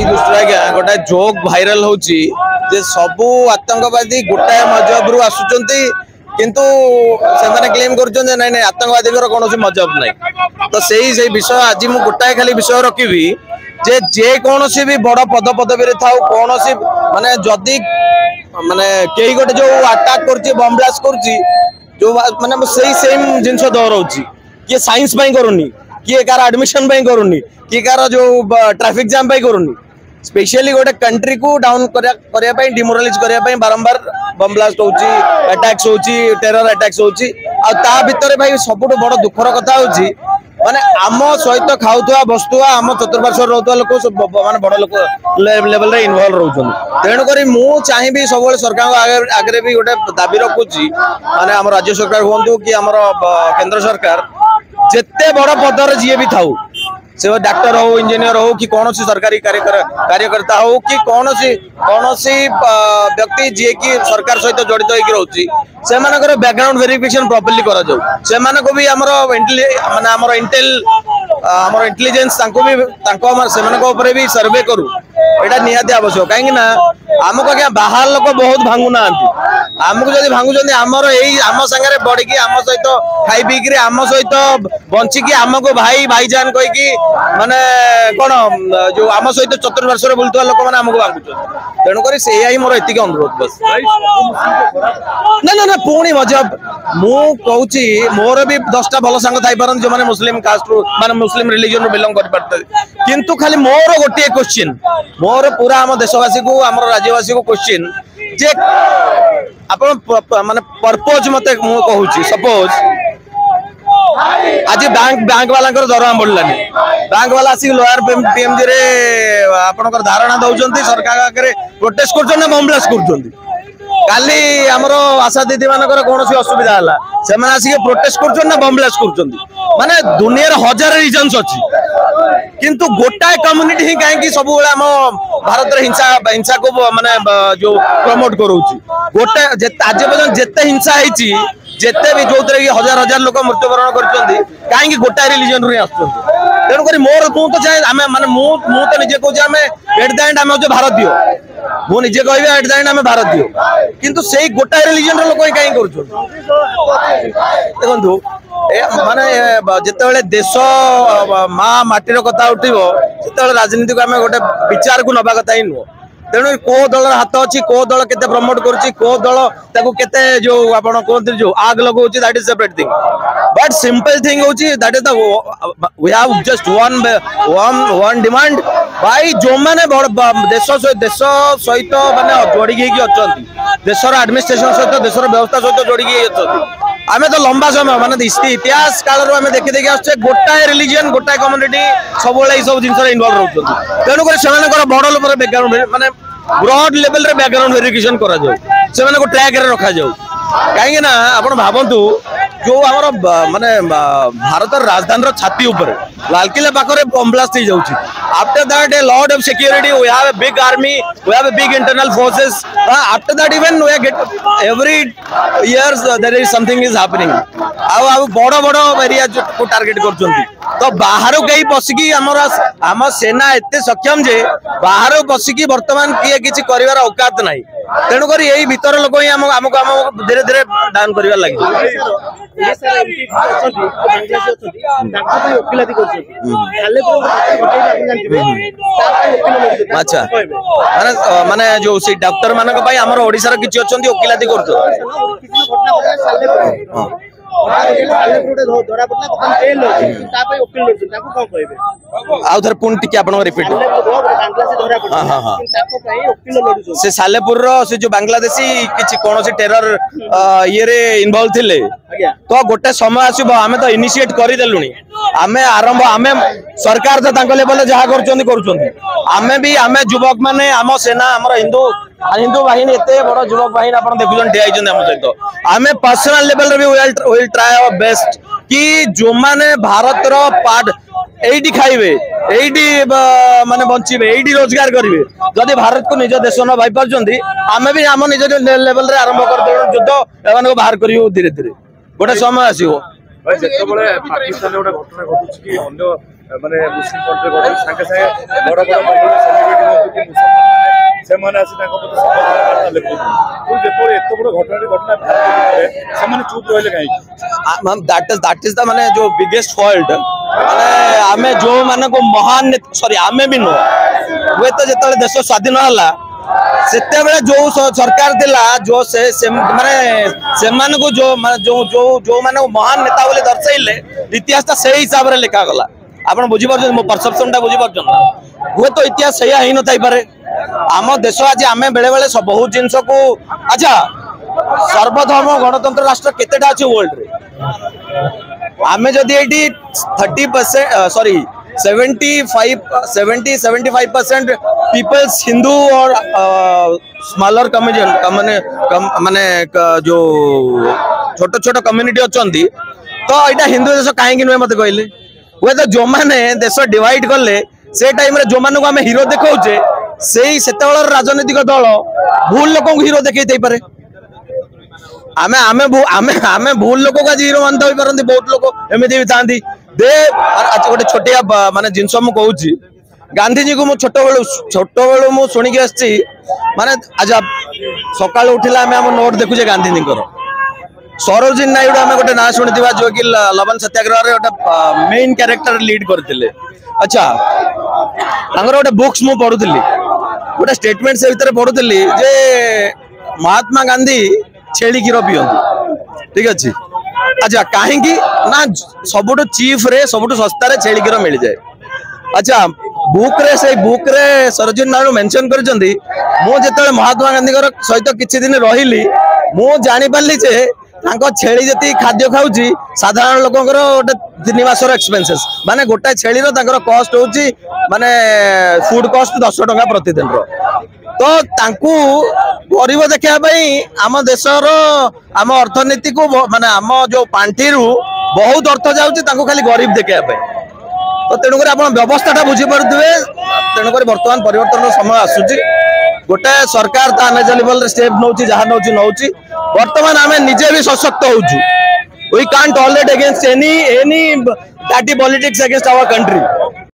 दृष्टि गोटे joke viral होची जे सबू आतंकवादी गोटाए मजहब रु आसुचंती किंतु से क्लेम कर आतंकवादी कौन मजहब नहीं तो से विषय आज मुझे गोटाए खाली विषय रखी जे जे कौन भी बड़ पद पदवी था कौन माने जदि माने कई गोटे जो अटैक कर बम ब्लास्ट कर जो माने सही सेम जिनस दोहराऊँ किए साइंस करूनी किए कार एडमिशन करूनी किए कार जो ट्रैफिक जाम करूनी स्पेशली गोटे कंट्री को डाउन करने डिमोरालाइज करने बारंबार बम ब्लास्ट होची अटैक्स होची टेरर अटैक्स होची आ भितर भाई सबुठ बड़ दुखर कथा होची माने आम सहित खाऊवा बसुआ आम चतुर्पार्श्व रोता लोक माने बड़ लोक लेवल रे इन्वॉल्व रहउछन तेणुक मु चाहिए सब सरकार आगे भी गोटे दाबी रखुची माने आम राज्य सरकार हूँ कि आम केंद्र सरकार जिते बड़ पदर जी भी था से डॉक्टर हो इंजीनियर हो कि कौन सरकारी कार्यकर्ता हो कि कौन व्यक्ति जी की सरकार सहित जड़ित होगी से बैकग्राउंड वेरिफिकेशन प्रॉपर्ली करा जाऊ भी आमर इंटेलिजेंस भी सर्वे करू एटा निहाती आवश्यक कहीं आमको क्या बाहर लोक बहुत भांगुना आमको जब भांगुंट आमर आम सागर बढ़ी आम सहित खाई पीक आम सहित बंचिकी आमको भाई भाईजान कहीकि माने कौन जो आम सहित चतुर्पार्श्व बुलुवा लोक मैंने आमको भांगुन तेणुक से मोर एति अनुरोध बस ना ना पुणी मजहब मुझे मोर भी 10टा भल सांग थी पारन जो मैंने मुस्लिम कास्ट माने मुस्लिम रिलीजन बिलंग कर किंतु खाली मोर गोटे क्वेश्चन मोर पूरा आम देशवासी को आम राज्यवासी को क्वेश्चन जे आप माने पर्पज मते मु कहूची सपोज आज बैंक वाला दरमा बढ़लानी बैंक वाला आसिक लोअर पीएमजी रे आपनकर धारणा दउचंती सरकार आगे प्रोटेस्ट करछन बम ब्लास्ट करछन काली आमर आशा दीदी मानकर कौन असुविधा है से आसिक प्रोटेस्ट कर बम ब्लास्ट कर माने दुनिया हजार रिजन्स अच्छी किंतु गोटाए कम्युनिटी ही कहीं सब आम भारत हिंसा को माने जो प्रमोट करोची गोटे आज पर्यटन जिते हिंसा होती जिते भी जो हजार हजार लोक मृत्युवरण कर गोटाए रिलीजन रू तेणुक मोर मुझे चाहे माने तो निजे कहूँ आम एट द एंड आम हूँ भारतीय मुझे कह एट द एंड आम भारतीय किंतु से गोटाए रिलीजन लोक कहीं देखु माने जिते देश माँ माटीर कथा उठो से राजनीति को आम गोटे विचार को नवा कथा ही नुह तेणु को दल हाथ अच्छी को दल के प्रमोट कर जो आप कहते जो आग लगो that is separate thing but simple thing होची that is the we have just one demand भाई जो मैंने देश सहित माने जोड़ी अच्छा देशर एडमिनिस्ट्रेशन सहित देशर व्यवस्था सहित जोड़ी अच्छा आमे तो लंबा समय माने इतिहास काल रू देखी देखी आसे गोटाए रिलीजन गोटाए कम्युनिटी सब सब जिन इनवॉल्व रहते तेणुक से बड़ लोग बैकग्राउंड माने ब्रॉड लेवल रे बैकग्राउंड वेरिफिकेशन करा जाऊ से माने को ट्रैक रे रखा जाऊ कहीं ना आपण भावंतु जो आमर माने भारत राजधानी छाती ऊपर लालकिला पाखरे बम ब्लास्ट हो जाउची after that a lot of security we have a big army we have a big internal forces after that even we get every years there is something is happening आउ बड़ बड़ एरिया को target करचंती तो बाहर कहीं पशिकी आम सेना एते सक्षम जे बाहर पशिकी वर्तमान किए किसी कर औकात ना तेणुक यही भीतर लोक ही आमको धीरे धीरे डाउन कर लगे अच्छा माने जो सी डॉक्टर मान ओडिशा किसी अच्छा वकिलाती कर आउ थर पुणी टिके आपण रिपीट से सालेपुर से जो बांग्लादेशी किसी कौन टेरर ये रे इन्वॉल्व थिले तो गोटे समय आसो आम तो इनिशिएट करदेलु आम आरंभ आम सरकार तो लेवल जहाँ करें भी आम युवक माने आम सेना आम हिंदू बाहिनी एत बड़ युवक बाहिनी आप देखुन ठिया आम सहित आम पर्सनल लेवल भी विल ट्राई आवर बेस्ट कि जो माने भारत रो पार्ट एडी खाइबे एडी माने बंचिबे एडी रोजगार करिवे जदि भारत को निज देश न भाई पारछंती आमे भी आम निज लेवल रे आरंभ कर दे युद्ध एमान को बाहर करियो धीरे धीरे गोटे समय आसीबो पाकिस्तान गोटे घटना घटुछि कि अन्य माने मुस्लिम कंट्री घटना संगे संगे बड़ बड़ सेलिब्रिटी कि मुसलमान से माने आसी ताको प्रति समर्थन लेखु तो जेतो एतो बड़ घटना से माने चुप रहले काई दैट इज द माने जो बिगेस्ट फॉल्ट माने आमे जो माने को महान सॉरी आमे भी नो वे तो जेतले देश स्वाधीन होला सेते बेले जो सरकार दिला जो से माने से मान को जो जो माने महान नेता बोले दर्शाइले इतिहास ता सही हिसाब रे लिखा गला आपण बुझी पार मो परसेप्शन टा बुझी पार हुए तो इतिहास सही ही न थाई पारे आम देश आज आमे बेले बेले सब बहुत जिंस को अच्छा सर्वधर्म गणतंत्र राष्ट्र केतेटा अछि वर्ल्ड रे आमे जदी एटी 30% सॉरी 75% पीपल्स हिंदू और स्मॉलर कम्युनिटी माने जो छोट छोट कम्युनिटी अच्छी तो यहाँ हिंदू देश कहीं नुहे मत कहले हुए तो जो मैंने देश डिवाइड कले से टाइम रे जो मान को आम हिरो देखाऊे से राजनीतिक दल भूल लोक हिरो देखते पारे आमे आमे आमे आमे भूल लोक को आज हिरो मानते हो पारती बहुत लोग एमती भी था दे गोटे छोटिया माने जिनस मु कहूँ गांधीजी को छोट बेलू मु शुणिकी आसी माने आज सकाल उठिला आम नोट देखुचे गांधीजी सरोजिनी नायडू आम गोटे ना शुणी जो कि लवण सत्याग्रह रे गोटे मेन कैरेक्टर लीड करते अच्छा गोटे बुक्स मु पढ़ुली गोटे स्टेटमेंट से भीतर पढ़ुली जे महात्मा गांधी छेली क्षीर पियंती ठीक अच्छे अच्छा कहीं ना सबुठ चीफ रे सबुठ सस्ता रे छेली क्षीर मिल जाए अच्छा बुक रे से बुक रे सरोजिनी नायडू मेंशन करजंदी मु जेतले महात्मा गांधी सहित किछि दिन रहिली मु जानि पारली जे तांको छेली जति खाद्य खाउची साधारण लोकंकर गोटे 3 मासर एक्सपेंसेस माने गोटा छेलीर तांकर कॉस्ट होची माने फूड कॉस्ट 10 टका प्रतिदिन रो तो तांकू गरीब देखा आम देशर आम अर्थनीति को माने आम जो पांठी बहुत अर्थ जाऊँगी खाली गरीब देखा तो तेणुक आप व्यवस्था बुझी पारे तेणुक बर्तमान परिवर्तन समय आसूची गोटे सरकार ता निज लेवल स्टेप नौ जहाँ नौ बर्तमान आम निजे भी सशक्त होचु we can't tolerate against any party politics against our country.